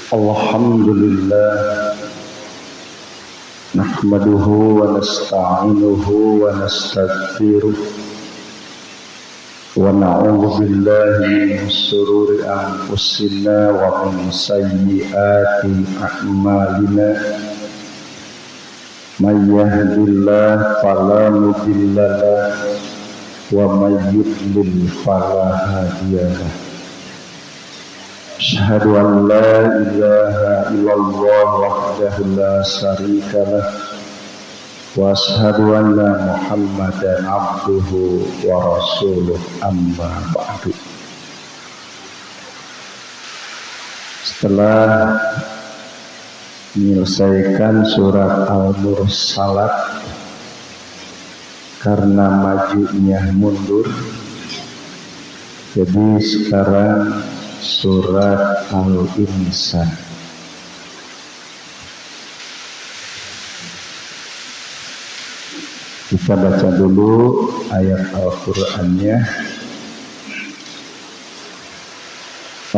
Alhamdulillah nahmaduhu wa nasta'inuhu wa nastaghfiruh wa na'udzu billahi min shururi anfusina wa min sayyiati a'malina may yahdihillahu fala mudilla lahu wa may yudlil fala hadiyalah. Asyhadu an la ilaha illallah wahdahu la syarika lah wa asyhadu anna Muhammadan abduhu wa rasuluh amma ba'du. Setelah menyelesaikan surat Al-Mursalat karena majunya mundur, jadi sekarang surat Al-Insan. Kita baca dulu ayat Al-Qur'annya.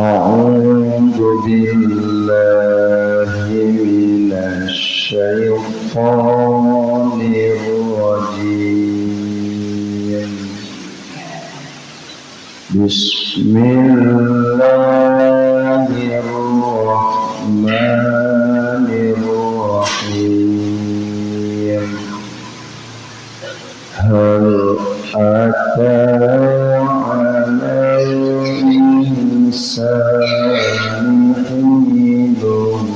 A'udzu billahi minasy syaithanir rajim. Bismillahirrahmanirrahim. Hal ata 'alal insani hinun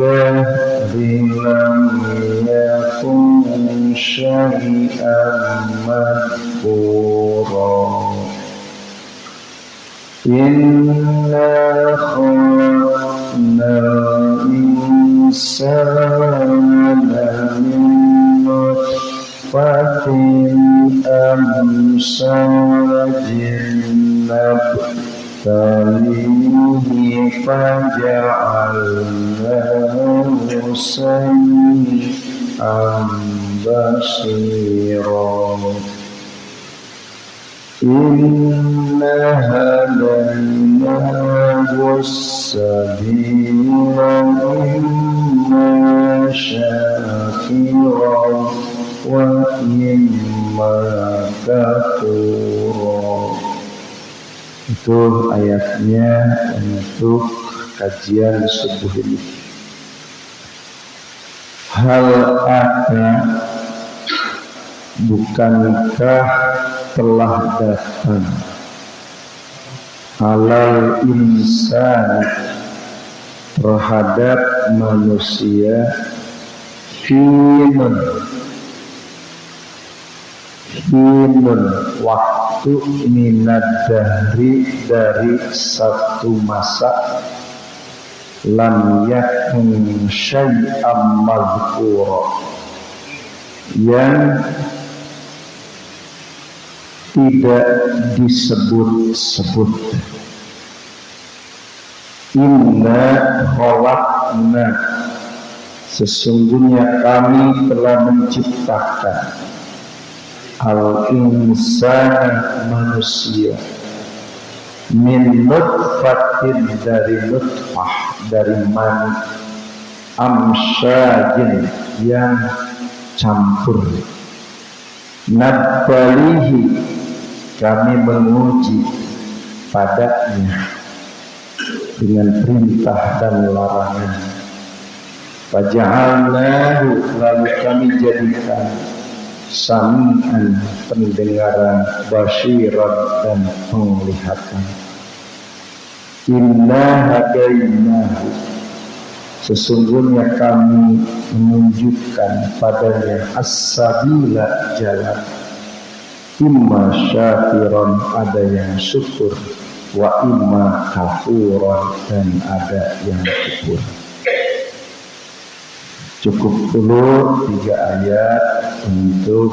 minad-dahri lam yakun syai'an madhkura. Inna khalaqnal insana min nutfatin amshajin nabtalihi faja'alnahu sami'an basira. Inna hadaynahu as-sabila imma syakiran wa imma kafura. Itu ayatnya untuk kajian subuh ini. Hal ata, bukankah telah datang alal insan, terhadap manusia, hinun waktu, minad-dahri, dari satu masa, lam yakun syai'an madhkura, yang tidak disebut-sebut. Inna khalaqna, sesungguhnya kami telah menciptakan, al-insana, manusia, min nutfatin, dari nutfah, dari mani, amsyajin, yang campur, nabtalihi, kami menguji padanya dengan perintah dan larangan. Faja'alnahu, lalu kami jadikan, sami'an, pendengaran, basiran, dan penglihatan. Inna hadainahu, sesungguhnya kami menunjukkan padanya, as-sabila, jalan, imma syakiran, ada yang syukur, wa imma kafuran, dan ada yang kufur. Cukup dulu 3 ayat untuk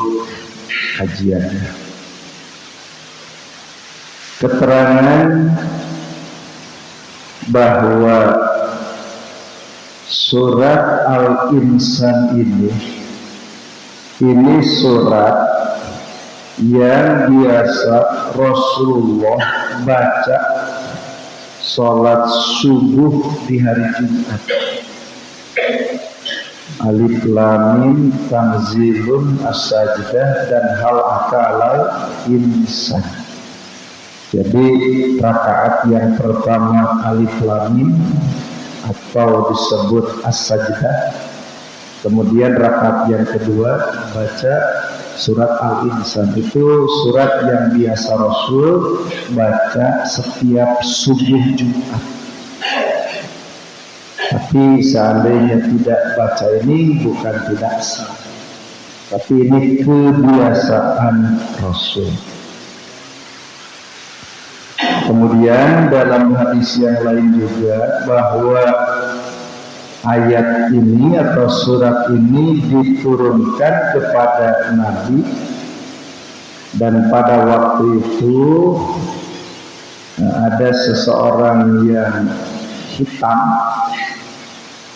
kajiannya. Keterangan bahwa Surat Al-Insan ini surat yang biasa Rasulullah baca sholat subuh di hari Jumat. Alif Lam Mim Tanzilun As-Sajdah dan Hal Atal Insan. Jadi rakaat yang pertama Alif Lam Mim atau disebut As-Sajdah, kemudian rakaat yang kedua baca surat Al-Insan. Itu surat yang biasa Rasul baca setiap subuh Jumat. Tapi seandainya tidak baca ini bukan tidak sah, tapi ini kebiasaan Rasul. Kemudian dalam hadis yang lain juga bahwa ayat ini atau surat ini diturunkan kepada Nabi, dan pada waktu itu ada seseorang yang hitam.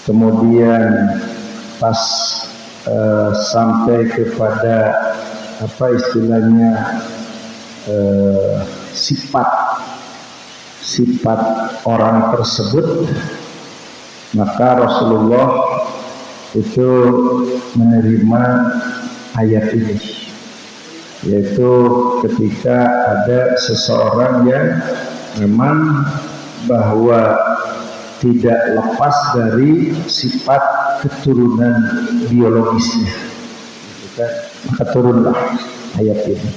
Kemudian pas sampai kepada apa istilahnya sifat orang tersebut, maka Rasulullah itu menerima ayat ini, yaitu ketika ada seseorang yang memang bahwa tidak lepas dari sifat keturunan biologisnya, maka turunlah ayat ini.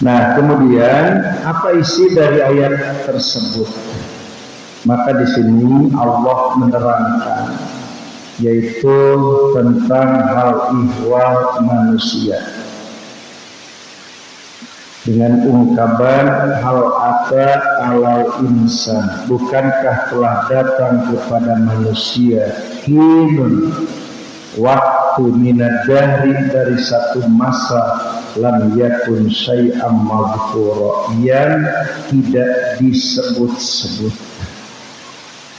Nah, kemudian apa isi dari ayat tersebut? Maka di sini Allah menerangkan, yaitu tentang hal ihwal manusia dengan ungkapan hal ata alal insan, bukankah telah datang kepada manusia hinun waktu minadahri dari satu masa lam yakun syai'am madhkura, yang tidak disebut-sebut,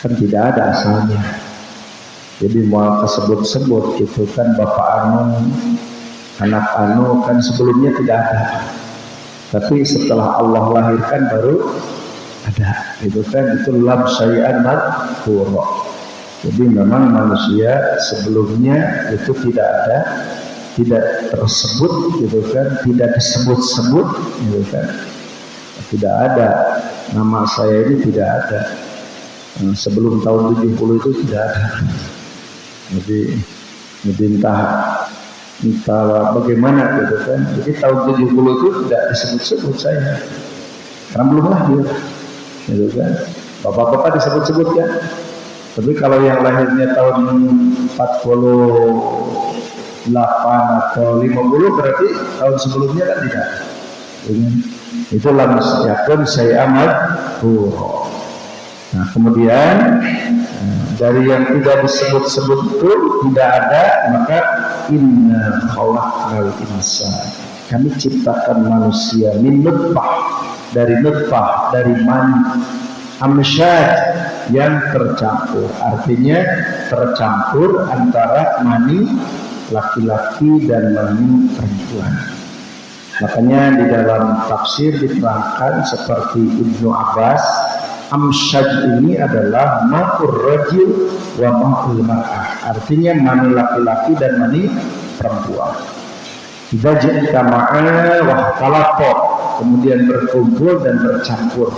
kan tidak ada asalnya. Jadi mau kesebut-sebut itu kan bapak anu, anak anu, kan sebelumnya tidak ada. Tapi setelah Allah lahirkan baru ada, itu kan, itu lam syai'an madhkura. Jadi memang manusia sebelumnya itu tidak ada, tidak tersebut, gitu kan, tidak disebut-sebut, gitu kan, tidak ada. Nama saya ini tidak ada. Sebelum tahun 70 itu tidak ada. Jadi entah bagaimana, gitu kan. Jadi tahun 70 itu tidak disebut-sebut saya, karena belum lahir, gitu kan. Bapak-bapak disebut-sebut kan. Tapi kalau yang lahirnya tahun 48 atau 50 berarti tahun sebelumnya kan tidak. Itu lam yakun syai'an madhkura. Nah, kemudian dari yang tidak disebut-sebut itu tidak ada, maka inna khalaqnal insana, kami ciptakan manusia min nutfah, dari nutfah, dari mani, amsyad, yang tercampur, artinya tercampur antara mani laki-laki dan mani perempuan. Makanya di dalam tafsir diterangkan seperti Ibnu Abbas, amsyad ini adalah ma'ur rajul wa ma'ul mar'ah, artinya mani laki-laki dan mani perempuan. Idza ja'tama'a wa khalaqa, kemudian berkumpul dan bercampur.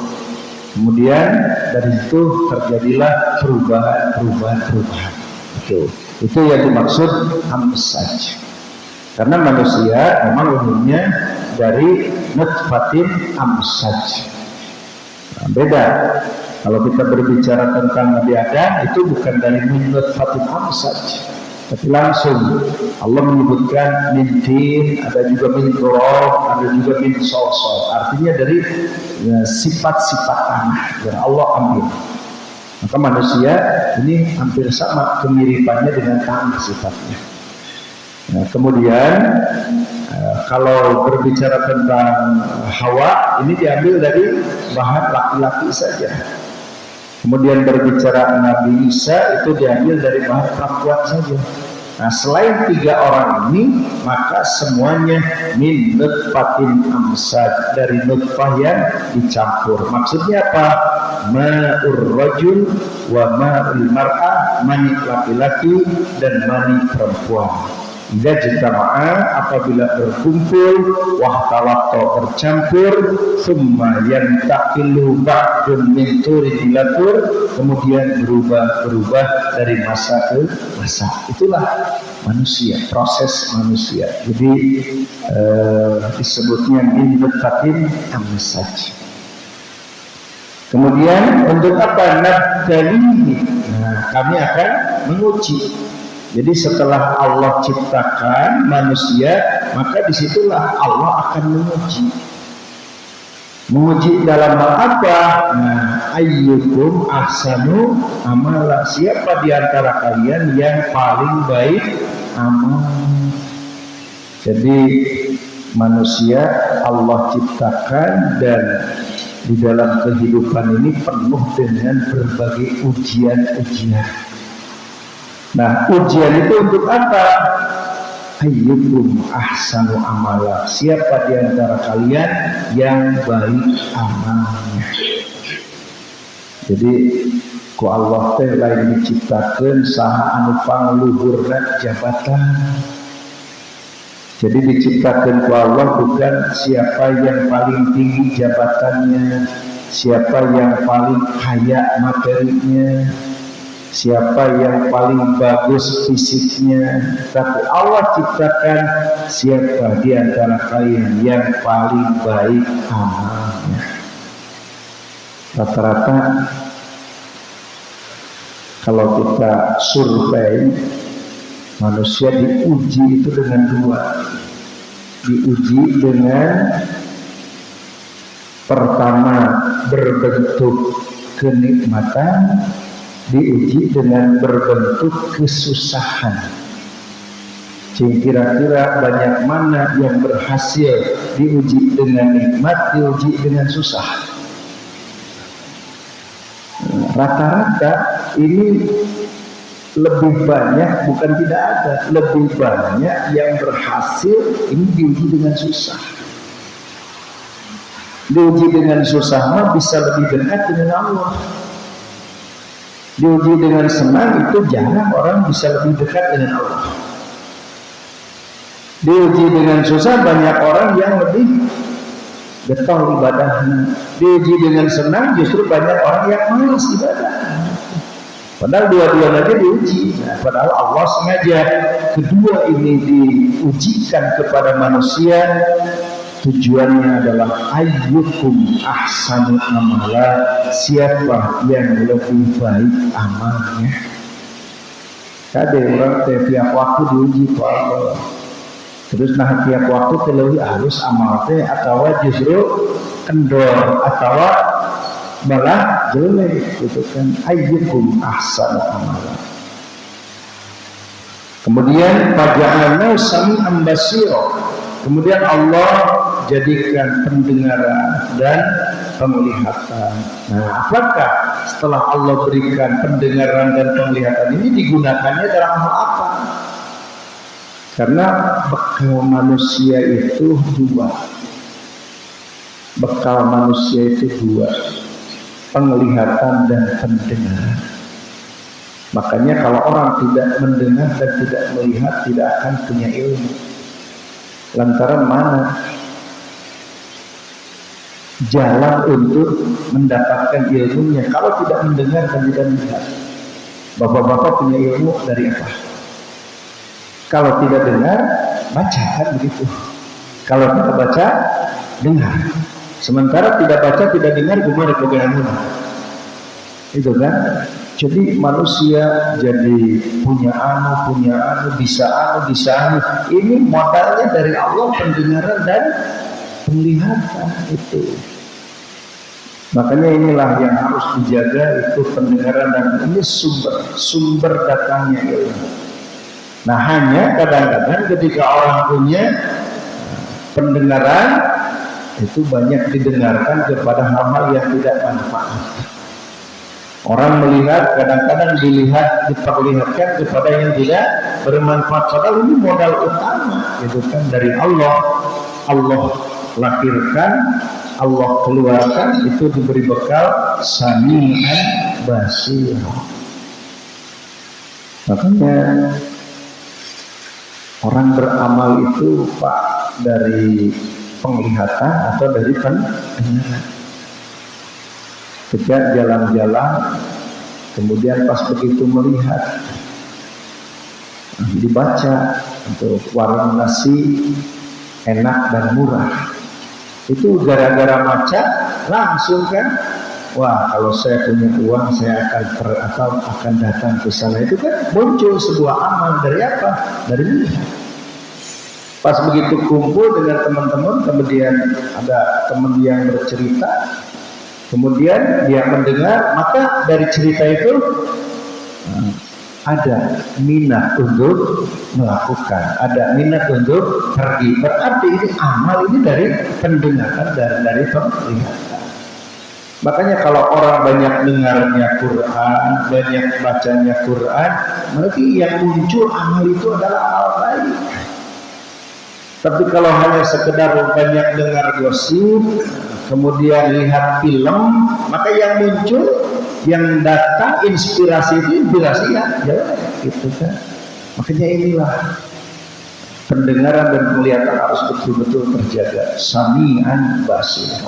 Kemudian dari itu terjadilah perubahan. Itu yang dimaksud amsaj. Karena manusia memang umumnya dari nutfatin amsaj. Nah, beda. Kalau kita berbicara tentang Nabi Adam, itu bukan dari nutfatin amsaj, tapi langsung Allah menyebutkan min tin, ada juga min turab, ada juga min salsal. Artinya dari sifat-sifat tanah yang Allah ambil. Maka manusia ini hampir sama kemiripannya dengan tanah sifatnya. Nah, kemudian kalau berbicara tentang Hawa, ini diambil dari bahan laki-laki saja. Kemudian berbicara Nabi Isa itu diambil dari bahan perempuan saja. Nah, selain 3 orang ini, maka semuanya min nutfatin amsad, dari nutfah yang dicampur. Maksudnya apa? Ma'ur rajul wa ma'ul mar'ah, mani laki-laki dan mani perempuan. Idza jitama'a, apabila berkumpul, wahtalatta bercampur, summa yantaqilu ba'dun min turin ila tur, kemudian berubah dari masa ke masa. Itulah manusia, proses manusia. Jadi disebutnya min nutfatin amsaj. Kemudian untuk apa? Nabtalihi. Nah, kami akan menguji. Jadi setelah Allah ciptakan manusia, maka disitulah Allah akan menguji. Menguji dalam hal apa? Nah, ayyukum ahsanu amala. Siapa di antara kalian yang paling baik amal? Jadi manusia Allah ciptakan dan di dalam kehidupan ini penuh dengan berbagai ujian-ujian. Nah, ujian itu untuk apa? Ayyukum ahsanu amala. Siapa di antara kalian yang baik amalnya? Jadi ku Allah teh lain diciptakan saha anu pangluhurna jabatan. Jadi diciptakan ku Allah bukan siapa yang paling tinggi jabatannya, siapa yang paling kaya materinya, siapa yang paling bagus fisiknya, tapi Allah ciptakan siapa di antara kalian yang paling baik amalnya. Rata-rata kalau kita survei, manusia diuji itu dengan 2. Diuji dengan pertama berbentuk kenikmatan, diuji dengan berbentuk kesusahan. Kira-kira banyak mana yang berhasil diuji dengan nikmat, diuji dengan susah? Rata-rata ini lebih banyak, bukan tidak ada, lebih banyak yang berhasil ini diuji dengan susah. Diuji dengan susah mah bisa lebih dekat dengan Allah. Diuji dengan senang itu jarang orang bisa lebih dekat dengan Allah. Diuji dengan susah banyak orang yang lebih getol ibadahnya. Diuji dengan senang justru banyak orang yang malas ibadah. Padahal dua-duanya diuji. Nah, padahal Allah sengaja kedua ini diujikan kepada manusia. Tujuannya adalah ayyukum ahsanu amala, siapa yang lebih baik amalnya. Kade orang tiap waktu diuji ku Allah. Terus nah tiap waktu teu harus amal teh atau justru kendor atau malah jelek gitu kan. Ayyukum ahsanu amala. Kemudian faja'alna sami'an basira. Kemudian Allah jadikan pendengaran dan penglihatan. Nah, apakah setelah Allah berikan pendengaran dan penglihatan ini digunakannya dalam hal apa? Karena bekal manusia itu 2. Bekal manusia itu 2. Penglihatan dan pendengaran. Makanya kalau orang tidak mendengar dan tidak melihat, tidak akan punya ilmu. Lantaran mana jalan untuk mendapatkan ilmunya kalau tidak mendengar dan tidak melihat? Bapak-bapak punya ilmu dari apa? Kalau tidak dengar, baca kan begitu. Kalau tidak baca, dengar. Sementara tidak baca, tidak dengar, gimana kebenaran? Itu kan? Jadi manusia jadi punya anu, bisa anu. Ini modalnya dari Allah, pendengaran dan penglihatan itu. Makanya inilah yang harus dijaga, itu pendengaran dan ini sumber datangnya ilmu. Nah, hanya kadang-kadang ketika orang punya pendengaran itu banyak didengarkan kepada hal-hal yang tidak manfaat. Orang melihat, kadang-kadang diperlihatkan kepada yang tidak bermanfaat. Padahal ini modal utama, gitu kan, dari Allah. Allah lahirkan, Allah keluarkan, itu diberi bekal sami'an basir. Makanya orang beramal itu Pak, dari penglihatan atau dari pendengaran. Ketika jalan-jalan, kemudian pas begitu melihat, dibaca untuk warung nasi enak dan murah, itu gara-gara baca langsung kan, wah kalau saya punya uang saya akan datang ke sana. Itu kan muncul sebuah amal dari apa? Dari melihat. Pas begitu kumpul dengan teman-teman, kemudian ada teman yang bercerita, kemudian dia mendengar, maka dari cerita itu ada minat untuk melakukan, ada minat untuk pergi. Berarti ini amal ini dari pendengaran dan dari penglihatan. Makanya kalau orang banyak dengarnya Quran, banyak bacanya Quran, berarti yang muncul amal itu adalah amal baik. Tapi kalau hanya sekedar banyak dengar gosip, kemudian lihat film, maka yang muncul, yang datang inspirasi itu inspirasi ya, gitu kan. Makanya inilah pendengaran dan penglihatan harus betul-betul terjaga. Sami'an basir.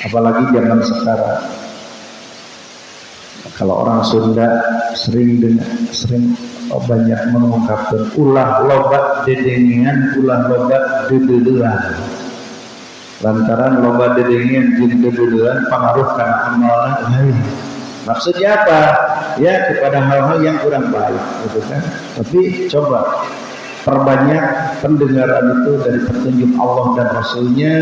Apalagi zaman sekarang. Kalau orang Sunda sering banyak mengungkapkan ulah lobat dedengian, ulah lobat dededean. Lantaran lobat dedengian jeung dededean pengaruh karena amalna lain. Maksudnya apa? Ya kepada hal-hal yang kurang baik, gitu kan. Tapi coba perbanyak pendengaran itu dari petunjuk Allah dan Rasulnya.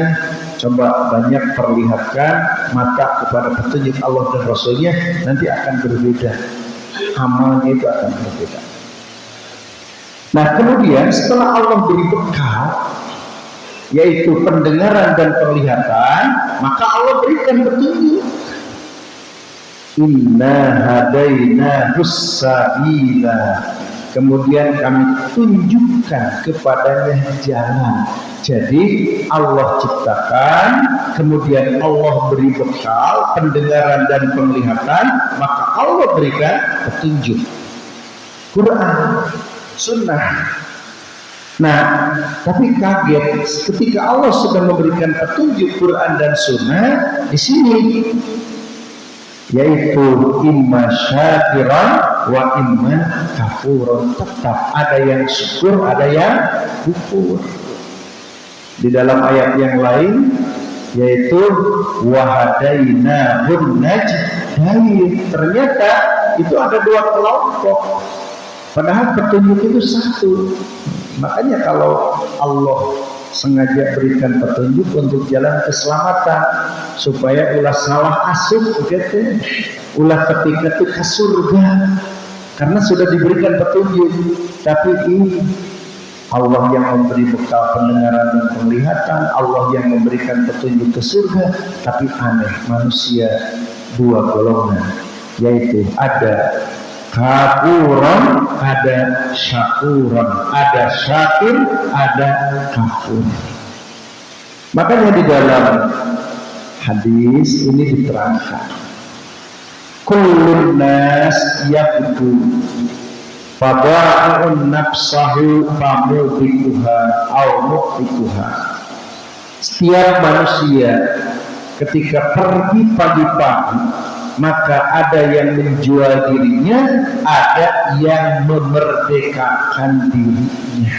Coba banyak perlihatkan mata kepada petunjuk Allah dan Rasulnya, nanti akan berbeda. Amalnya itu akan berbeda. Nah kemudian setelah Allah beri bekal, yaitu pendengaran dan penglihatan, maka Allah berikan petunjuk. Inna hadaina hussaila. Kemudian kami tunjukkan kepadanya jalan. Jadi Allah ciptakan, kemudian Allah beri bekal pendengaran dan penglihatan, maka Allah berikan petunjuk. Quran, sunnah. Nah, tapi kaget ketika Allah sudah memberikan petunjuk Quran dan sunnah di sini, yaitu imma syakiran wa imma kafuran. Tetap ada yang syukur, ada yang kufur. Di dalam ayat yang lain yaitu wahadainahun najdain. Ternyata itu ada dua kelompok, padahal petunjuk itu satu. Makanya kalau Allah sengaja berikan petunjuk untuk jalan keselamatan, supaya ulah salah asup gitu, ulah ketika itu ke surga, karena sudah diberikan petunjuk. Tapi ini Allah yang memberi bekal pendengaran dan penglihatan, Allah yang memberikan petunjuk ke surga. Tapi aneh, manusia dua golongan, yaitu ada kafuran, ada syakuran, ada syakir, ada kafur. Makanya di dalam hadis ini diterangkan, kullun nas yaqdu fada'un nafsahu famudikuha au muqtikuha. Setiap manusia ketika pergi pagi-pagi, maka ada yang menjual dirinya, ada yang memerdekakan dirinya.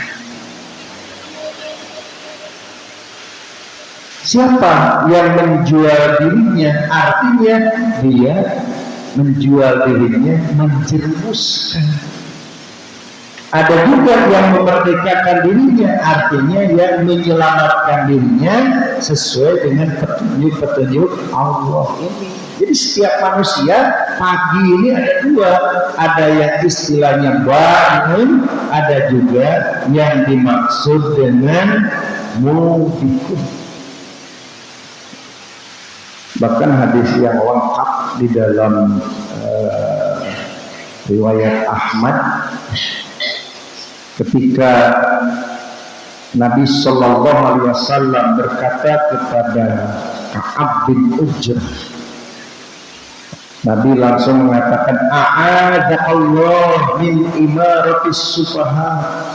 Siapa yang menjual dirinya? Artinya dia menjual dirinya, menjerumuskan. Ada juga yang memerdekakan dirinya, artinya yang menyelamatkan dirinya sesuai dengan petunjuk-petunjuk Allah ini. Jadi setiap manusia pagi ini ada dua, ada yang istilahnya bangun, ada juga yang dimaksud dengan mubikun. Bahkan hadis yang lengkap di dalam riwayat Ahmad, ketika Nabi Shallallahu Alaihi Wasallam berkata kepada Ka'ab bin Ujrah, Nabi langsung mengatakan, a'adzakallah min imaratis sufaha.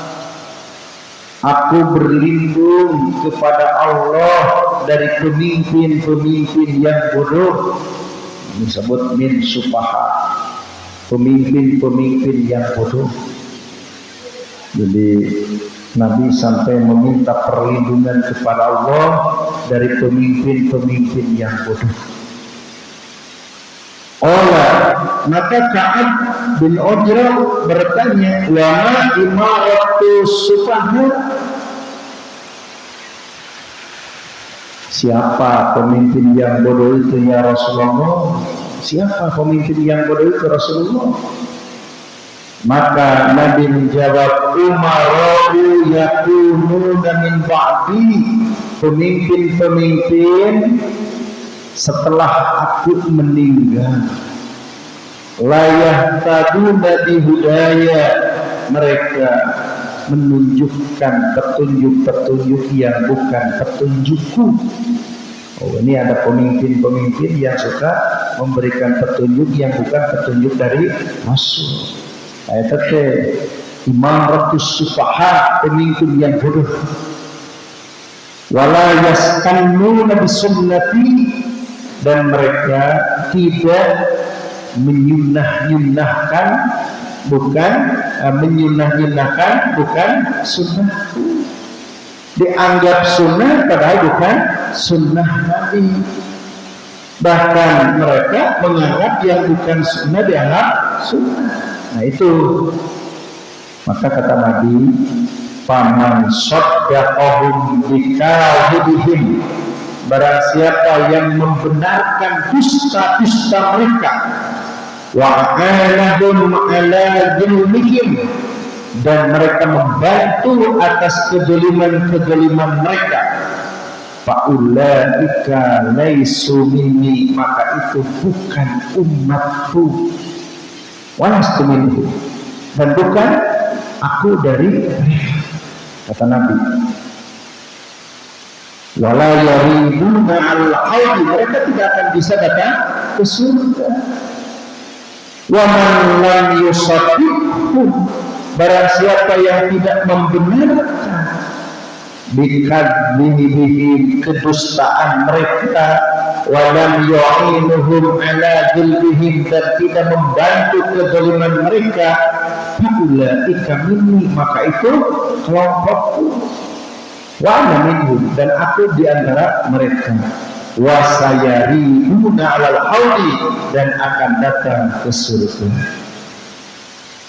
Aku berlindung kepada Allah dari pemimpin-pemimpin yang bodoh. Disebut min sufaha, pemimpin-pemimpin yang bodoh. Jadi Nabi sampai meminta perlindungan kepada Allah dari pemimpin-pemimpin yang bodoh. Maka Ka'ab bin Ujrah bertanya, wama imaratus sufaha? Siapa pemimpin yang bodoh itu ya Rasulullah? Siapa pemimpin yang bodoh itu Rasulullah? Maka Nabi menjawab, umara'u yakununa min ba'di, pemimpin-pemimpin setelah aku meninggal, layah taduna bihudaya, mereka menunjukkan petunjuk-petunjuk yang bukan petunjukku. Oh, ini ada pemimpin-pemimpin yang suka memberikan petunjuk yang bukan petunjuk dari Rasul. Ayat imaratus sufaha, pemimpin yang bodoh. Wala yastannuna bisunnati, dan mereka tidak menyunah-nyunahkan, bukan menyunah-nyunahkan, bukan sunnahku. Dianggap sunnah padahal bukan sunnah Nabi. Bahkan mereka menganggap yang bukan sunnah dianggap sunnah. Nah itu, maka kata Nabi, faman saddaqahum bikadzibihim, barang siapa yang membenarkan dusta-dusta mereka, wa a'anahum ala zulmihim, dan mereka membantu atas kedzaliman-kedzaliman mereka, faulaika laisu minni, maka itu bukan umatku, walastu minhu, dan bukan aku dari mereka, kata Nabi. Wala yariduna al-haudi, mereka tidak akan bisa datang ke surga. Wa man lam yusaddiqhum, barang siapa yang tidak membenarkan bikadzibihim, kedustaan mereka, wa lam yu'inuhum ala dzulmihim, dan tidak membantu kezaliman mereka, faulaika minni, maka itu kelompokku, wa ana minhum, dan aku di antara mereka, wa sayariduna 'alal haudi, dan akan datang ke surga.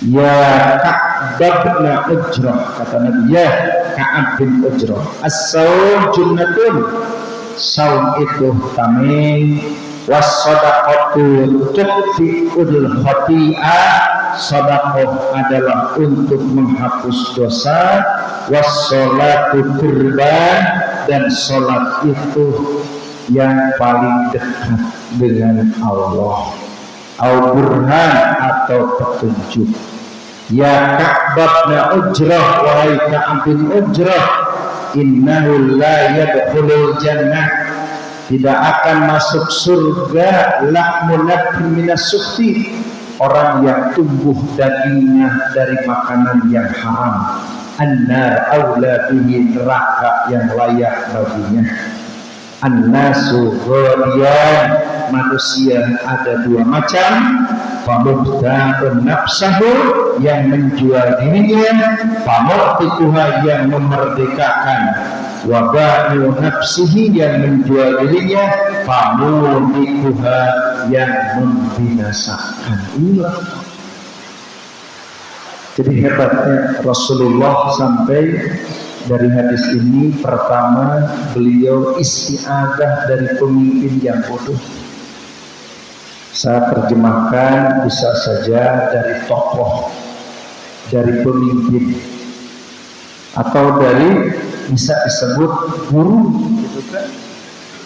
Ya Ka'ab bin Ujrah, kata Nabi, ya Ka'ab bin Ujrah, as-saum junnatun, saum itu tameng, was-shadaqatu tudfi'ul khati'ah, sedekah adalah untuk menghapus dosa, was-sholatu qurban, dan sholat itu yang paling dekat dengan Allah, au burhan, atau petunjuk. Ya Ka'ab bin Ujrah, wahai Ka'ab bin Ujrah, innahu la yadkhulul jannah, tidak akan masuk surga lahmun minas sukti, orang yang tumbuh dagingnya dari makanan yang haram. An-nar aula bihi, neraka yang layak baginya. An-nasu ghaliyan, manusia ada dua macam, pamubta'un nafsahu, yang menjual dirinya, pamutikuha, yang memerdekakan, wa ba'u nafsihi, yang menjual dirinya, pamutikuha, yang membinasakan. Inilah jadi hebatnya Rasulullah sampai dari hadis ini. Pertama, beliau isti'adah dari pemimpin yang bodoh. Saya terjemahkan bisa saja dari tokoh, dari pemimpin, atau dari, bisa disebut guru, gitu kan.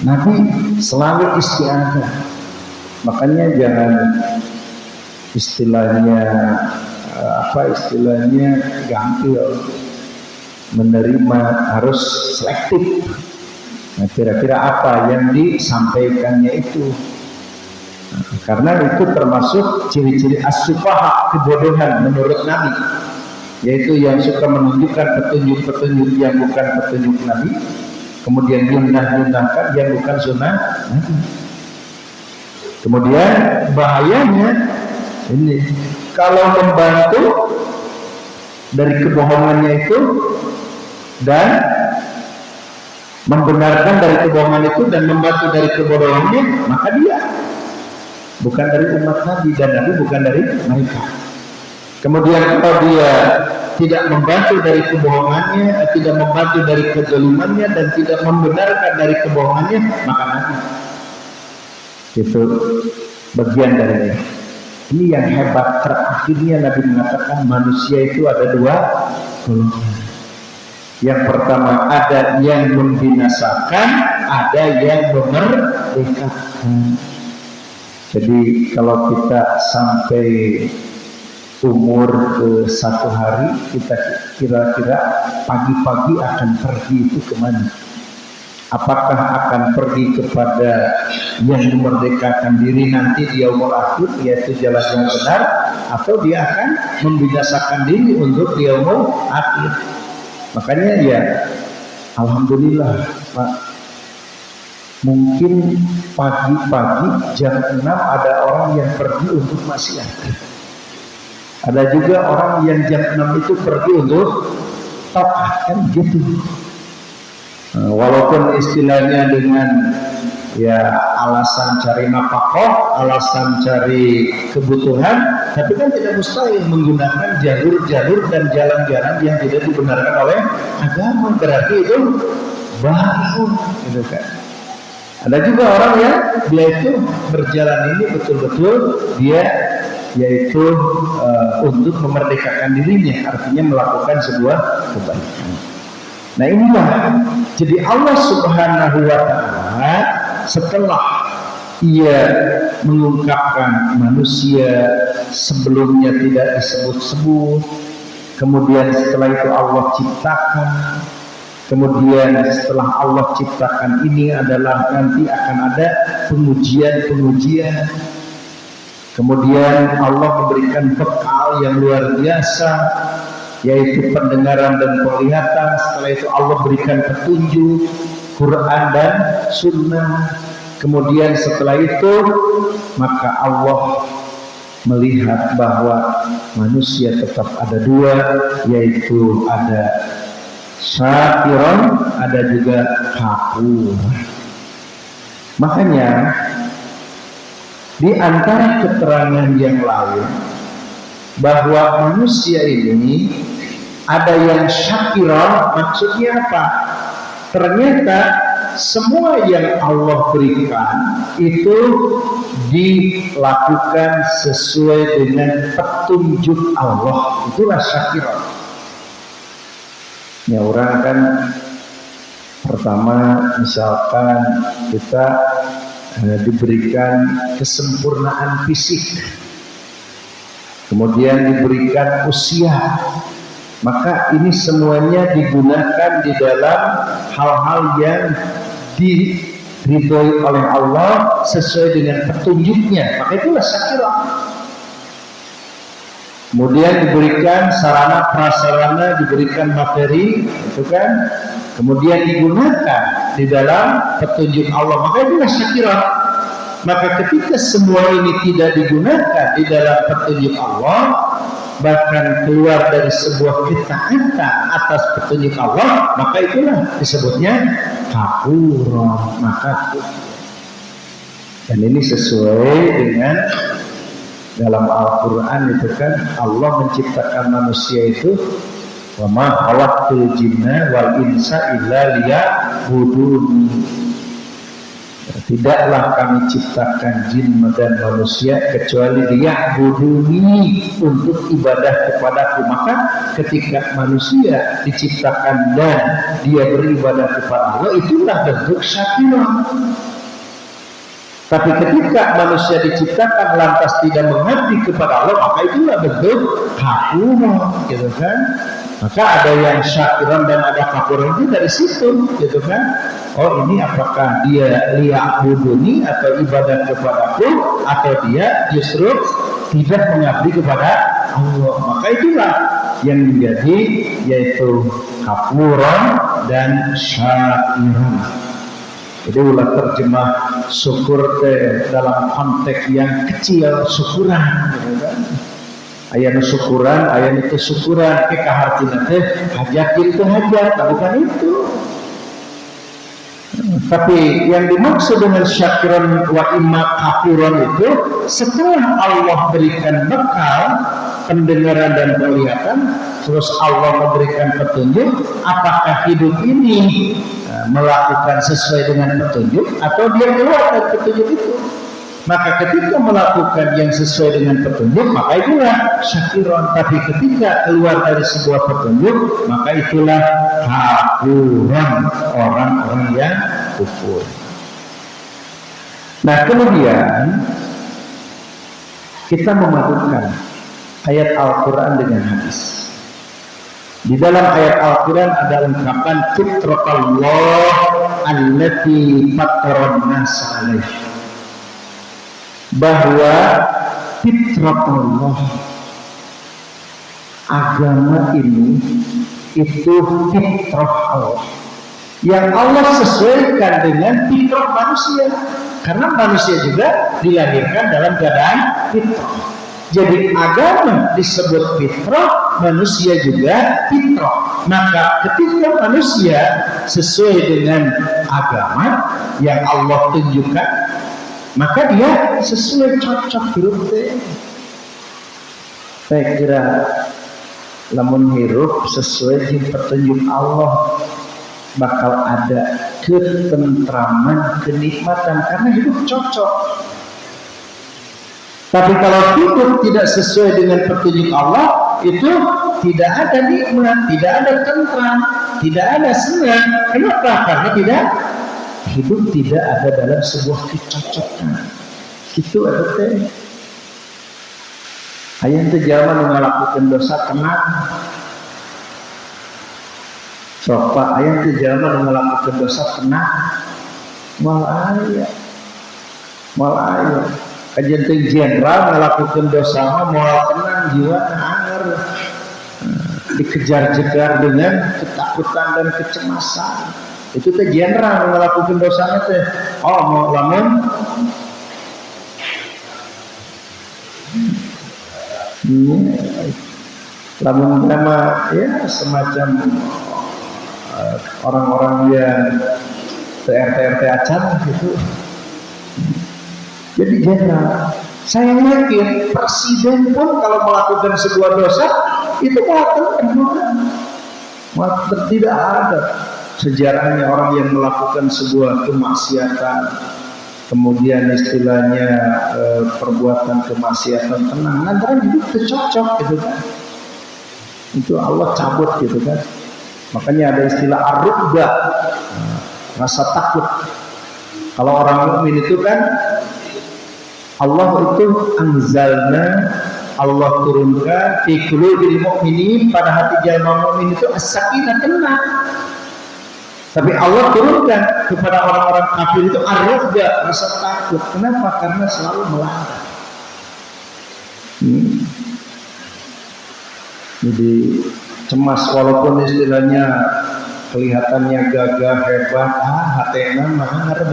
Nabi selalu isti'adah. Makanya jangan istilahnya gampil, menerima, harus selektif. Nah, kira-kira apa yang disampaikannya itu? Nah, karena itu termasuk ciri-ciri as-sufaha, kebodohan menurut Nabi, yaitu yang suka menunjukkan petunjuk-petunjuk yang bukan petunjuk Nabi, kemudian nyunah-nyunahkan yang bukan sunnah Nabi. Kemudian bahayanya ini, kalau membantu dari kebohongannya itu dan membenarkan dari kebohongan itu dan membantu dari kebodohannya, maka dia bukan dari umat Nabi dan Nabi bukan dari mereka. Kemudian kalau dia tidak membantu dari kebohongannya, tidak membantu dari kezalimannya dan tidak membenarkan dari kebohongannya, maka Nabi. Itu bagian dari ini yang hebat. Terakhirnya Nabi mengatakan manusia itu ada dua golongan. Yang pertama ada yang membinasakan, ada yang memerdekakan. Jadi kalau kita sampai umur ke 1 hari, kita kira-kira pagi-pagi akan pergi itu kemana? Apakah akan pergi kepada yang memerdekakan diri nanti di yaumul akhir, yaitu jalan yang benar, atau dia akan membinasakan diri untuk di yaumul akhir? Makanya ya, alhamdulillah Pak, mungkin pagi-pagi jam 6 ada orang yang pergi untuk maksiat. Ada juga orang yang jam 6 itu pergi untuk taat, kan gitu. Walaupun istilahnya dengan ya alasan cari nafkah, alasan cari kebutuhan, tapi kan tidak mustahil menggunakan jalur-jalur dan jalan-jalan yang tidak dibenarkan oleh agama. Berarti itu baru, gitu kan. Ada juga orang yang dia itu berjalan ini betul-betul dia yaitu untuk memerdekakan dirinya, artinya melakukan sebuah kebaikan. Nah inilah, jadi Allah Subhanahu wa Ta'ala setelah ia mengungkapkan manusia sebelumnya tidak disebut-sebut, kemudian setelah itu Allah ciptakan, kemudian setelah Allah ciptakan ini adalah nanti akan ada pengujian-pengujian, kemudian Allah memberikan bekal yang luar biasa, yaitu pendengaran dan penglihatan. Setelah itu Allah berikan petunjuk Quran dan Sunnah. Kemudian setelah itu maka Allah melihat bahwa manusia tetap ada dua, yaitu ada syakiron, ada juga kafur. Makanya di antara keterangan yang lain bahwa manusia ini ada yang syakiron, maksudnya apa? Ternyata semua yang Allah berikan itu dilakukan sesuai dengan petunjuk Allah. Itulah syakiron. Ya orang kan pertama misalkan kita diberikan kesempurnaan fisik, kemudian diberikan usia, maka ini semuanya digunakan di dalam hal-hal yang diridhoi oleh Allah sesuai dengan petunjuknya, maka itulah syakirah. Kemudian diberikan sarana prasarana, diberikan materi, itu kan, kemudian digunakan di dalam petunjuk Allah, maka itulah syakirah. Maka ketika semua ini tidak digunakan di dalam petunjuk Allah, bahkan keluar dari sebuah ketaatan atas petunjuk Allah, maka itulah disebutnya kafur. Maka dan ini sesuai dengan dalam Al-Quran itu kan Allah menciptakan manusia itu wa ma khalaqtul jinna wal insa illa liya'budun. Tidaklah kami ciptakan jin dan manusia kecuali liya'buduni, untuk ibadah kepadaku. Maka ketika manusia diciptakan dan dia beribadah kepada Allah, itulah bentuk syakirah. Tapi ketika manusia diciptakan lantas tidak mengabdi kepada Allah, maka itulah bentuk kafuran, gitu kan? Maka ada yang syakiran dan ada kafuran itu dari situ, gitu kan? Oh, ini apakah dia liya'buduni atau ibadah kepadaku, atau dia justru tidak mengabdi kepada Allah? Maka itulah yang menjadi yaitu kafuran dan syakiran. Jadi ulah terjemah syukur dalam konteks yang kecil, syukuran, gitu kan? Ayat syukuran, ayat itu syukuran, kehartina teh hajatin teh hajat, bukan itu. Tapi yang dimaksud dengan syakiran wa imma kafuran itu setelah Allah berikan bekal pendengaran dan penglihatan, terus Allah memberikan petunjuk, apakah hidup ini melakukan sesuai dengan petunjuk atau dia keluar dari petunjuk itu? Maka ketika melakukan yang sesuai dengan petunjuk, maka itulah syakiron. Tapi ketika keluar dari sebuah petunjuk, maka itulah kafuran, orang-orang yang kufur. Nah, kemudian kita memadukan ayat Al-Quran dengan hadis. Di dalam ayat Al-Quran ada ungkapan fitratallah allati fattaran nas 'alaih, bahwa fitratallah, agama ini itu fitrah Allah yang Allah sesuaikan dengan fitrah manusia, karena manusia juga dilahirkan dalam keadaan fitrah. Jadi agama disebut fitrah, manusia juga fitrah. Maka ketika manusia sesuai dengan agama yang Allah tunjukkan, maka dia sesuai, cocok hirup teh. Saya kira lamun hirup sesuai dengan petunjuk Allah, bakal ada ketentraman, kenikmatan, karena hidup cocok. Tapi kalau hidup tidak sesuai dengan petunjuk Allah, itu tidak ada nikmat, tidak ada tentram, tidak ada senang. Kenapa? Karena hidup tidak ada dalam sebuah kecocokan. Itu ada teh. Ayah itu zaman melakukan dosa tenang. Sopa ayah itu zaman melakukan dosa tenang. Malah ayah. Kajian jenderal melakukan dosa moral tenang, jiwa anger, dikejar-kejar dengan ketakutan dan kecemasan. Itu teh jenderal melakukan dosa teh. Oh, mau lamun lamun nama ya semacam orang-orang yang RT acan gitu. Jadi jenderal, saya yakin presiden pun kalau melakukan sebuah dosa itu tidak ada sejarahnya orang yang melakukan sebuah kemaksiatan kemudian istilahnya perbuatan kemaksiatan tenang, lantaran hidup tercocok gitu kan. Itu Allah cabut gitu kan. Makanya ada istilah ar-rubba, rasa takut. Kalau orang mukmin itu kan Allah itu anzalna, Allah turunkan fi qulubil mu'minin, pada hati jalma mukmin itu as-sakinah, tenang. Tapi Allah turunkan kepada orang-orang kafir itu ar-rubba, rasa takut. Kenapa? Karena selalu melanggar. Jadi cemas, walaupun istilahnya kelihatannya gagah hebat, hatena mah ngarep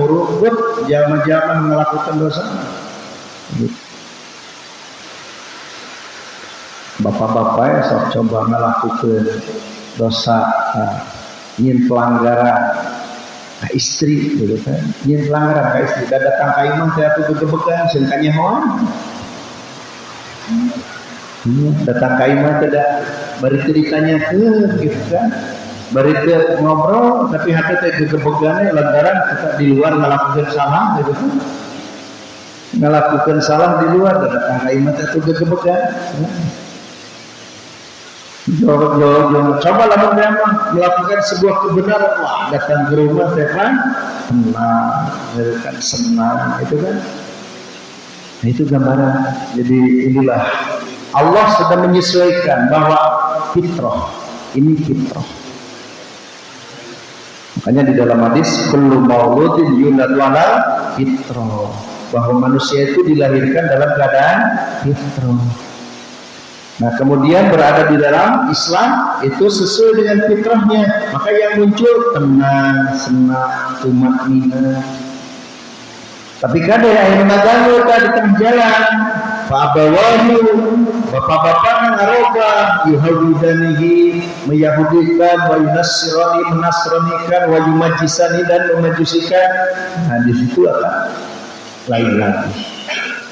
jaman-jaman melakukan dosa. Bapak-bapak ya sok coba melakukan dosa, nyin pelanggaran ke istri gitu kan, nyin pelanggaran ke istri, dan datang ke imam saya tuh gegebekan sengkanya hoan, datang ke imam tidak bari ceritanya gitu kan, bari ngobrol tapi hati teh gegebekannya lantaran kita di luar melakukan salah gitu kan. Melakukan salah di luar dan datang ke imam itu gegebekan. Coba lah memang melakukan sebuah kebenaran, wah datang ke rumah tenang, senang, itu kan. Nah, itu gambaran. Jadi inilah Allah sedang menyesuaikan bahwa fitrah ini fitrah. Makanya di dalam hadis kullu mauludin yuladu ala fitrah, bahwa manusia itu dilahirkan dalam keadaan fitrah. Nah, kemudian berada di dalam Islam itu sesuai dengan fitrahnya, maka yang muncul tenang, senang, tumakninah. Tapi kadang yang mengganggu di tengah jalan, Pak Abawahu, bapak-bapak ngaroba, yuhawidanihi, meyahudikan, wa yunassirani, menasranikan, wa yumajisani, dan memajusikan. Nah, di situ akan lain lagi.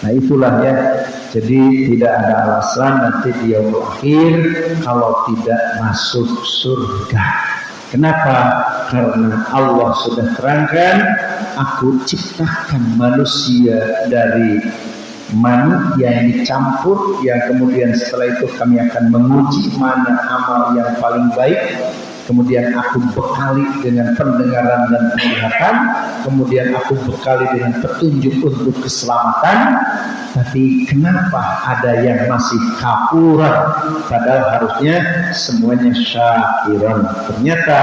Nah, itulah ya. Jadi tidak ada alasan nanti di yaumul akhir kalau tidak masuk surga. Kenapa? Karena Allah sudah terangkan, aku ciptakan manusia dari mani yang dicampur, yang kemudian setelah itu kami akan menguji mana amal yang paling baik. Kemudian aku bekali dengan pendengaran dan penglihatan, kemudian aku bekali dengan petunjuk untuk keselamatan. Tapi kenapa ada yang masih kafuran, padahal harusnya semuanya syakiran? Ternyata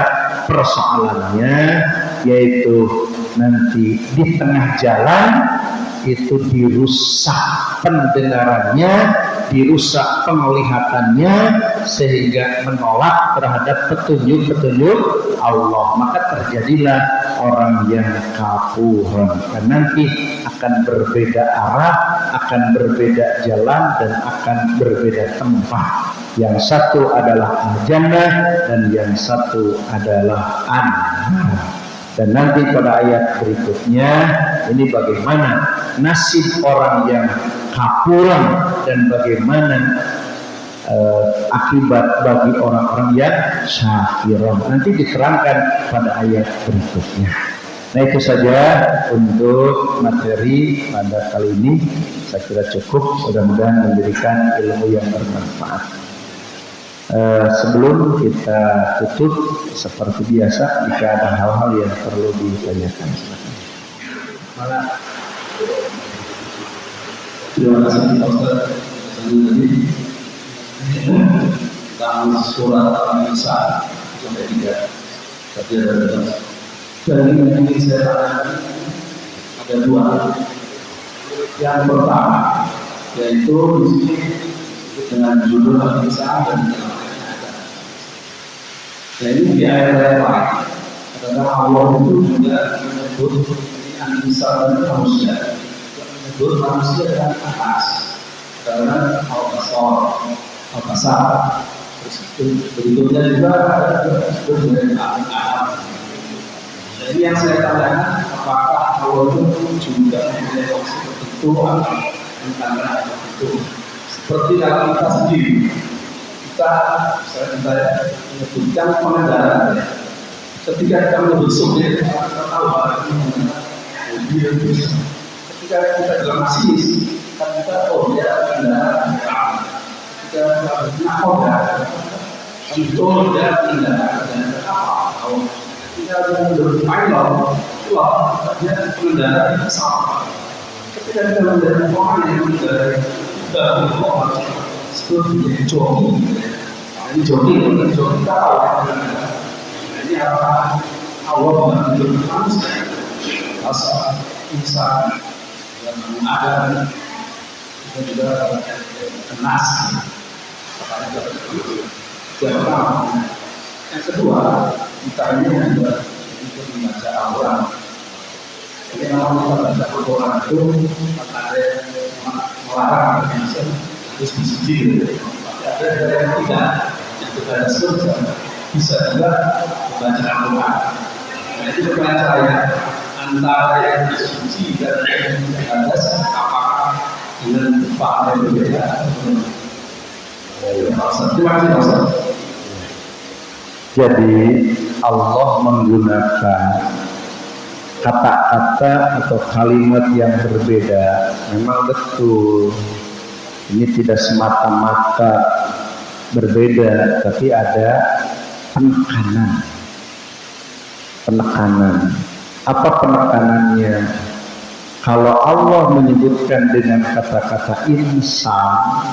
persoalannya yaitu nanti di tengah jalan itu dirusak pendengarannya, dirusak penglihatannya, sehingga menolak terhadap petunjuk-petunjuk Allah. Maka terjadilah orang yang kafuran, dan nanti akan berbeda arah, akan berbeda jalan, dan akan berbeda tempat. Yang satu adalah al-jannah dan yang satu adalah an-nar. Dan nanti pada ayat berikutnya ini bagaimana nasib orang yang kafuran dan bagaimana akibat bagi orang-orang yang syakiran. Nanti diterangkan pada ayat berikutnya. Nah, itu saja untuk materi pada kali ini. Saya kira cukup, mudah-mudahan memberikan ilmu yang bermanfaat. Sebelum kita tutup, seperti biasa, jika ada hal-hal yang perlu ditanyakan, silakan. Terima kasih Pak Ustaz. Tentang surat Al-Nisa sampai 3. Tapi ada betul. Dan ini saya tanyakan ada 2. Yang pertama yaitu di sini dengan judul Al-Nisa dan ini di ayat lain karena Allah itu juga menyebut Al-Nisa dan manusia, menyebut manusia dan atas karena Al-Qasar. Berikutnya juga ada disebut dengan Al-Adam. Jadi yang saya tanyakan, apakah Allah itu juga mempunyai opsi tertentu tentang itu? Seperti dalam kita sendiri, saya menyebutkan pengendara. Ketika kita membesuk, kita tahu mobil bus. Ketika kita dalam masinis, kita tahu dia kendaraan. Ketika kita bernakoda, itu dia kendaraan kapal. Ketika kita berpilot, dia pengendara pesawat. Ketika kita menjadi orang yang mengendari seperti joki, ini joki tahu. Ini apa? Allah menunjuk manusia, asal insan yang ada dan juga kenas. Yang kedua, kita ini juga untuk membaca Al-Quran. Jadi kalau kita baca Al-Quran itu ada melarang harus disujud, tapi ada yang tidak, yang kepada surga bisa juga membaca Al-Quran. Nah, itu pertanyaan saya, antara yang disuci dan yang tidak ada, apakah dengan tepat yang berbeda? Terima kasih. Jadi Allah menggunakan kata-kata atau kalimat yang berbeda. Memang betul, ini tidak semata-mata berbeda, tapi ada penekanan. Apa penekanannya? Kalau Allah menyebutkan dengan kata-kata insan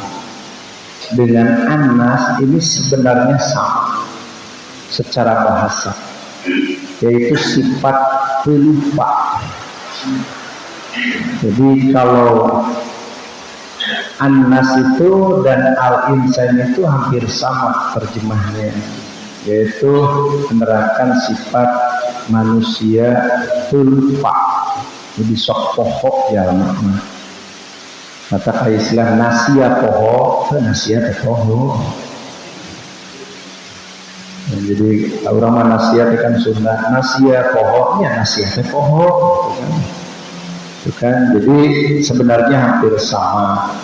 dengan anas, ini sebenarnya sama secara bahasa, yaitu sifat pelupa. Jadi kalau anas itu dan al-insan itu hampir sama terjemahnya, yaitu menerangkan sifat manusia pelupa. Jadi sok pohok ya makna. Kata istilah nasia poho, nasia poho. Jadi orang mana nasia kan Sunda, nasia pohonya nasia poho, itu kan. Jadi sebenarnya hampir sama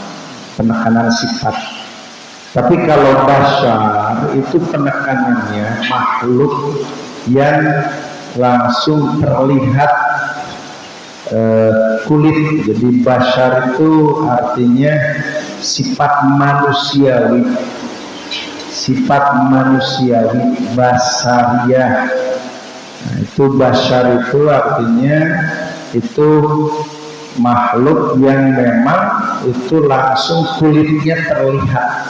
penekanan sifat. Tapi kalau basyar itu penekanannya makhluk yang langsung terlihat kulit. Jadi basyar itu artinya sifat manusiawi, basariyah. Nah, itu basyar itu artinya itu makhluk yang memang itu langsung kulitnya terlihat.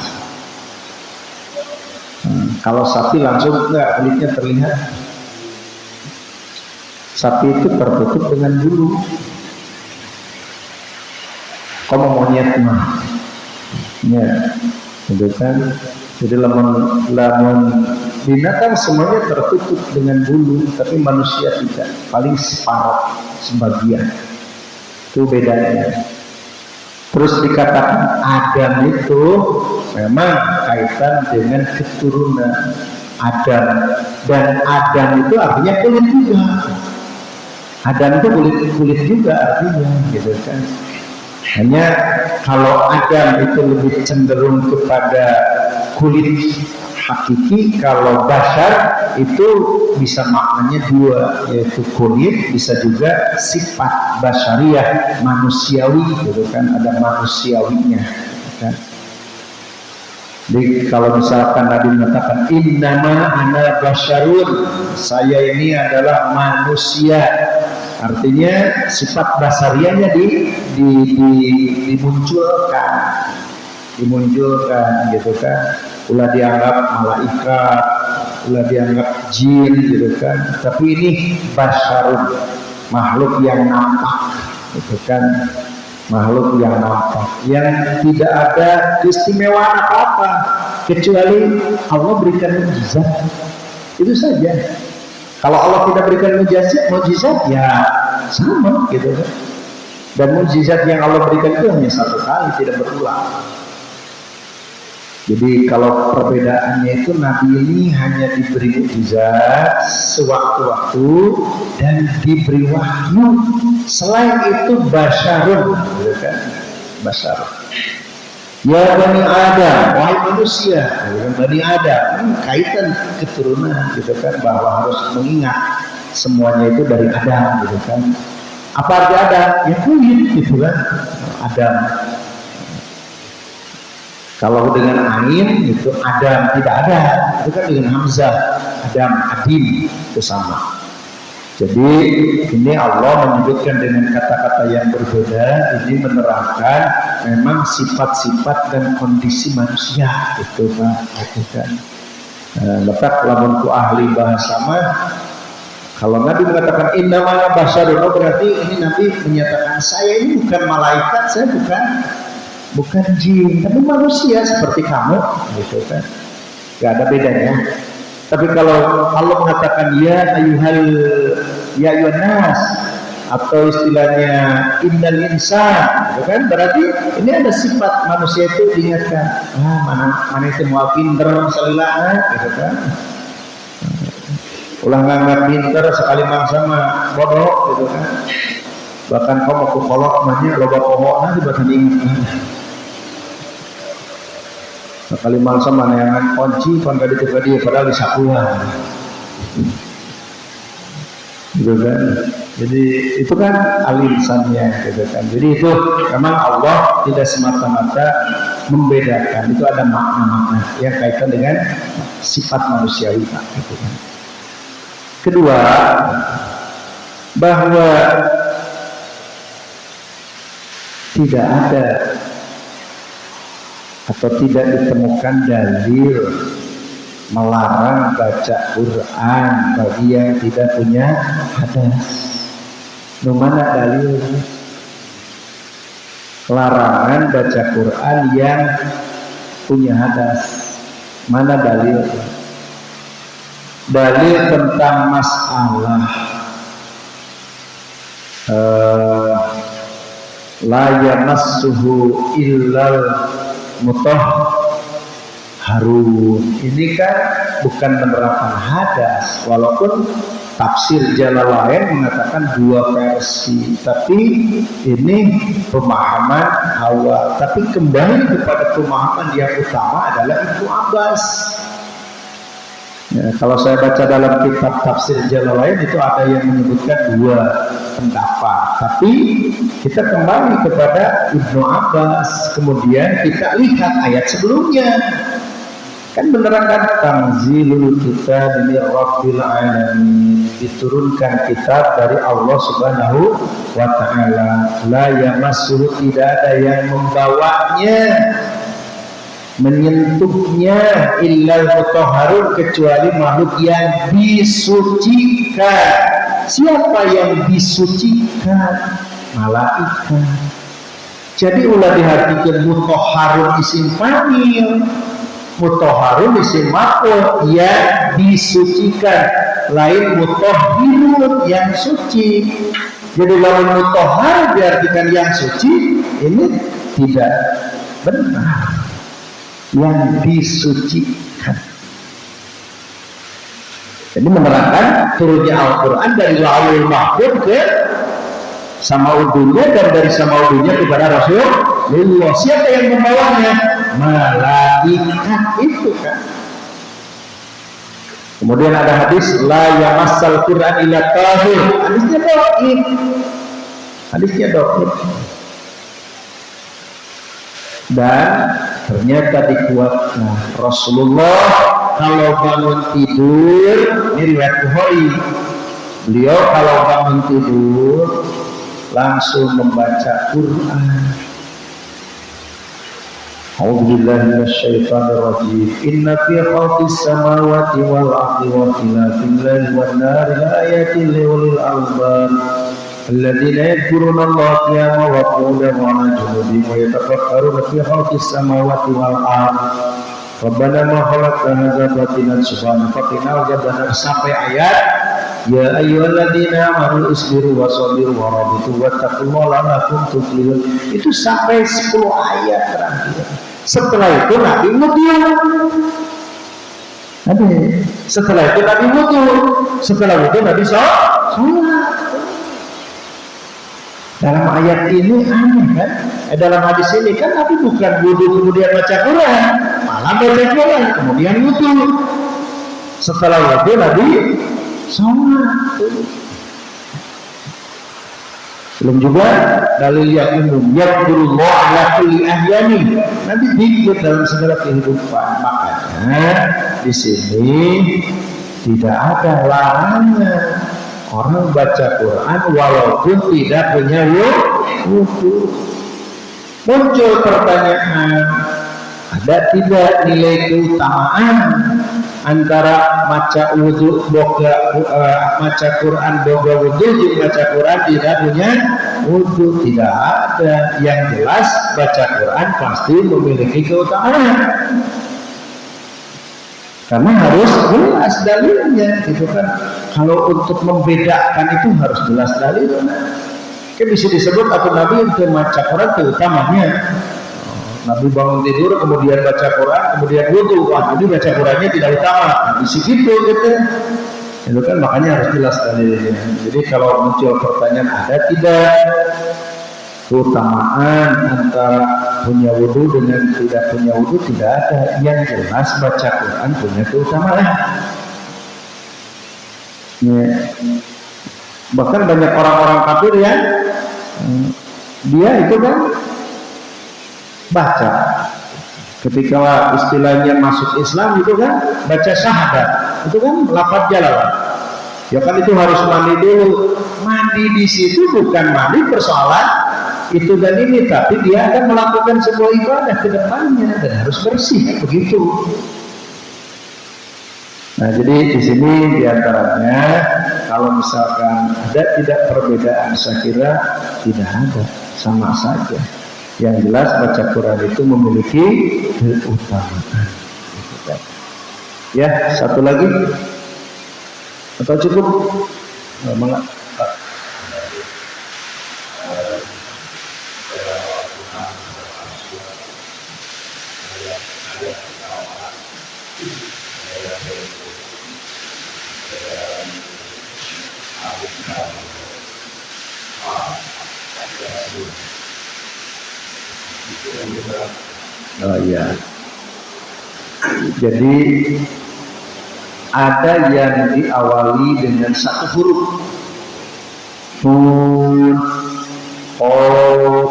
Kalau sapi langsung enggak kulitnya terlihat. Sapi itu tertutup dengan bulu. Kalau monyet mah, ya, gitu kan. Jadi lamun binatang semuanya tertutup dengan bulu, tapi manusia tidak. Paling sebagian. Itu bedanya. Terus dikatakan Adam itu memang kaitan dengan keturunan Adam, dan Adam itu artinya kulit juga. Adam itu kulit juga artinya, gitu kan. Hanya kalau Adam itu lebih cenderung kepada kulit hakiki, kalau basyar itu bisa maknanya dua, yaitu kulit, bisa juga sifat basyariah, manusiawi, gitu kan. Ada manusiawinya, gitu kan. Jadi kalau misalkan Nabi mengatakan innama ana basyarun, saya ini adalah manusia, artinya sifat basariahnya dimunculkan, gitu kan. Ulah dianggap malaikat, ulah dianggap jin, gitu kan. Tapi ini basyarun, makhluk yang nampak, gitu kan. Makhluk yang nampak, yang tidak ada keistimewaan apa-apa kecuali Allah berikan mukjizat. Itu saja. Kalau Allah tidak berikan mukjizat ya sama, gitu kan. Dan mukjizat yang Allah berikan itu hanya satu kali, tidak berulang. Jadi kalau perbedaannya itu Nabi ini hanya diberi mukjizat sewaktu-waktu dan diberi wahyu. Selain itu basyarun, gitu kan? Basyar. Ya Bani Adam, wahai manusia, Bani Adam, kaitan keturunan, gitu kan, bahwa harus mengingat semuanya itu dari Adam, gitu kan. Apa arti Adam? Ya kulit, gitu kan. Adam. Kalau dengan ain itu Adam, tidak ada. Itu kan dengan hamzah, Adam, Adim, itu sama. Jadi ini Allah menyebutkan dengan kata-kata yang berbeda. Ini menerangkan memang sifat-sifat dan kondisi manusia, itu Pak, itu kan. Letak lamunku ahli bahasa mah, kalau Nabi mengatakan innama basyarun, berarti ini Nabi menyatakan saya ini bukan malaikat, saya bukan jin, tapi manusia seperti kamu, gitu kan. Gak ada bedanya. Tapi kalau Allah mengatakan ya ayyuhan nas, atau istilahnya innal insan, gitu kan, berarti ini ada sifat manusia itu diingatkan. Mana itu mau pinter salilana, gitu kan. Ulah nganggap pinter sekali sama bodoh, gitu kan. Bahkan kamu aku kolok namanya loba pohonnya di bahasa ingat. Sekali mangsa mana yang kunci kon gak ditukar dia padahal disakuan, gitu kan. Jadi itu kan al-insannya, gitu kan. Jadi itu memang Allah tidak semata-mata membedakan. Itu ada makna-makna yang kaitan dengan sifat manusiawi, Pak. Gitu kan. Kedua, bahwa tidak ada atau tidak ditemukan dalil melarang baca Quran bagi yang tidak punya hadas. Mana dalilnya? Larangan baca Quran yang punya hadas. Mana dalilnya? Dalil tentang masalah la yamassuhu illal mutahharun. Ini kan bukan menerapkan hadas, walaupun tafsir Jalalain mengatakan dua versi, tapi ini pemahaman awal. Tapi kembali kepada pemahaman yang utama adalah Ibnu Abbas. Ya, kalau saya baca dalam kitab tafsir Jalalain itu ada yang menyebutkan dua pendapat, tapi kita kembali kepada Ibnu Abbas, kemudian kita lihat ayat sebelumnya. Kan menerangkan tanzilul kitab min rabbil alamin, diturunkan kitab dari Allah Subhanahu wa taala, la yamassuhu, tidak ada yang membawanya, menyentuhnya, illal mutahharun, kecuali makhluk yang disucikan. Siapa yang disucikan? Malaikat. Jadi ulah diartikan mutahharun isim fa'il, mutahharun isim maf'ul, yang disucikan, lain mutahhirun yang suci. Jadi lawan mutahhar diartikan yang suci, ini tidak benar. Yang disucikan. Jadi menerangkan turunnya Al-Quran dari Lauhul Mahfuz ke Samaudunya, dan dari Samaudunya kepada Rasulullah. Siapa yang membawanya? Malaikat itu kan. Kemudian ada hadis la yamassal Quran illa tahir. Hadisnya dhaif. Hadisnya dhaif. Dan ternyata dikuatkan Rasulullah kalau bangun tidur, ini riwayat Bukhari, beliau kalau bangun tidur langsung membaca Quran. A'udzubillahi minasyaitonir rajim. Inna fi khalqis samawati wal ardi wa ikhtilafil laili wan nahari laayatin liulil albab alladzina yadhkuruna Allaha qiyaman wa qu'udan wa 'ala junubihim wa yatafakkaruna fi khalqis samawati wal ardi Rabbana ma khalaqta hadza batilan subhanaka faqina adzabannar, sampai ayat ya ayyuhalladzina amanu isbiru wa sabiru wa rabitu wattaqullaha la'allakum tuflihun. Itu sampai 10 ayat terakhir. Setelah itu Nabi wudu. Setelah itu Nabi wudu. Setelah wudu Nabi sholat. Dalam ayat ini aneh kan? Dalam hadis ini kan Nabi bukan wudu kemudian baca Quran, malah baca Quran kemudian wudu. Setelah wudu Nabi sholat. Belum juga dalil yang umum, yaqulullah ala kulli ahyani, nanti dikit dalam segala kehidupan. Makanya di sini tidak ada larangan orang baca Quran walaupun tidak punya wudu. Muncul pertanyaan, ada tidak nilai keutamaan antara maca wudu maca Quran boga wudu jeung baca Quran tidak punya wudu? Tidak ada. Yang jelas baca Quran pasti memiliki keutamaan, karena harus jelas dalilnya, gitu kan. Kalau untuk membedakan itu harus jelas dalilnya. Kan bisa disebut atau Nabi untuk baca Quran keutamanya. Nabi bangun tidur, kemudian baca Quran, kemudian wudu. Wah, Nabi baca Qurannya tidak utama. Di situ gitu. Itu kan makanya harus jelas dalilnya. Jadi kalau muncul pertanyaan ada tidak keutamaan antara punya wudu dengan tidak punya wudu, tidak ada. Yang jelas baca Quran punya keutamaan. Ya. Bahkan banyak orang-orang kafir yang dia itu kan baca Ketika istilahnya masuk Islam itu kan baca syahadat, itu kan lafaz jalalah. Ya kan itu harus mandi dulu. Mandi di situ bukan mandi persoalan itu dan ini, tapi dia akan melakukan sebuah ibadah ke depannya dan harus bersih begitu. Nah, jadi di sini diantaranya kalau misalkan ada tidak perbedaan, saya kira tidak ada, sama saja. Yang jelas baca Quran itu memiliki keutamaan. Ya, satu lagi atau cukup? Oh iya. Jadi ada yang diawali dengan satu huruf. Nun, Qaf.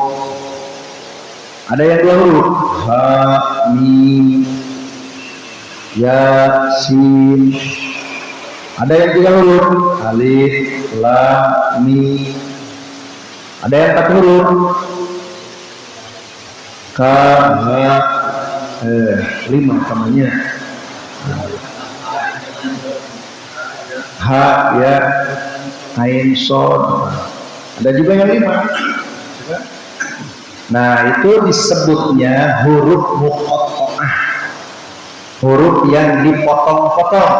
Ada yang dua huruf. Ha, Mim, Ya, Sin. Ada yang tiga huruf. Alif, Lam, Mim. Ada yang empat huruf. Lima namanya. Ha, Ya, Ain, Sod. Ada juga yang lima. Nah, itu disebutnya huruf muqatta'ah, huruf yang dipotong-potong.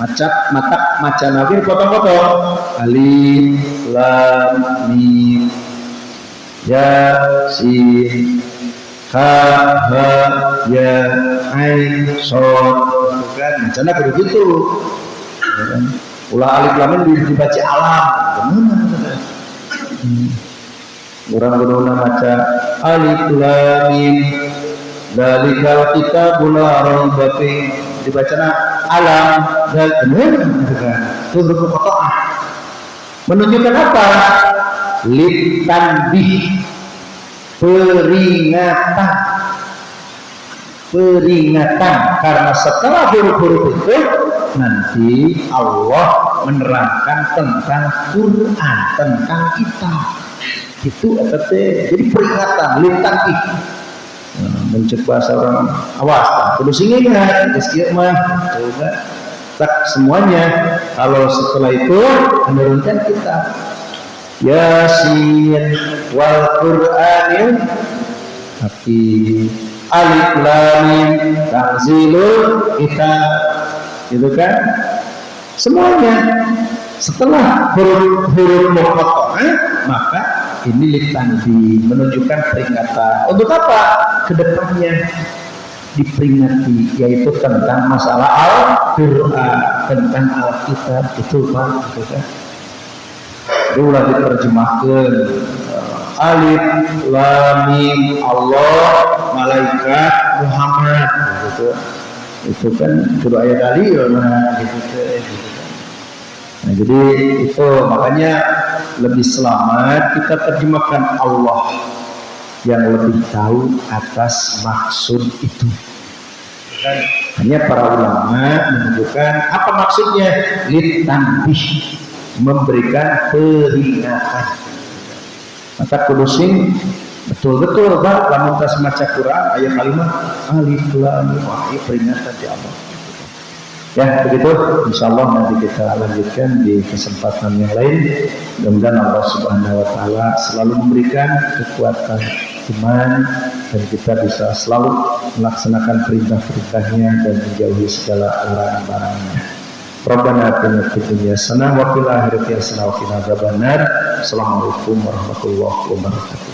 Macan nabi dipotong-potong. Alif, Lam, Mim, Ya, Sin, Ha, Ya, Ain, Sod. Kan macamnya begitu. Ulah alif lam mim dibaca alam. Gimana? Orang guna baca alif lam mim. Dalikal kitabul la raiba fi, dibacana alam dan itu huruf muqatta'ah. Menunjukkan apa? Litanbih, peringatan, karena setelah huruf-huruf itu nanti Allah menerangkan tentang Quran, tentang kita. Itu jadi peringatan, litanbih. Mencek bahasa orang awas, terus ingat, mah coba tak semuanya. Kalau setelah itu menurunkan kita Yasin wal Qur'anil Hakim, alif lam mim tanzilul kitab, itu kan semuanya. Setelah huruf muqatta'ah, maka ini litanbih, menunjukkan peringatan. Untuk apa? Kedepannya diperingati, yaitu tentang masalah Al-Quran, tentang Alkitab. Itu Pak, itu kan. Itu ulah diterjemahkan. Alif lam mim, Allah, malaikat, Muhammad. Itu kan sudah ayat tadi ya, gitu kan. Nah, jadi itu makanya lebih selamat kita terjemahkan Allah yang lebih tahu atas maksud itu. Hanya para ulama menunjukkan apa maksudnya, litanbih, memberikan peringatan. Maka kudusin betul-betul Pak, lamun tas maca Quran ayat kalimat alif lam mim, peringatan di Allah. Ya begitu, insyaallah nanti kita lanjutkan di kesempatan yang lain. Mudah-mudahan Allah Subhanahu wa taala selalu memberikan kekuatan iman dan kita bisa selalu melaksanakan perintah-perintahnya dan menjauhi segala larangan-larangannya. Rabbana atina fid dunya hasanah wa fil akhirati hasanah wa qina adzabannar. Assalamualaikum warahmatullahi wabarakatuh.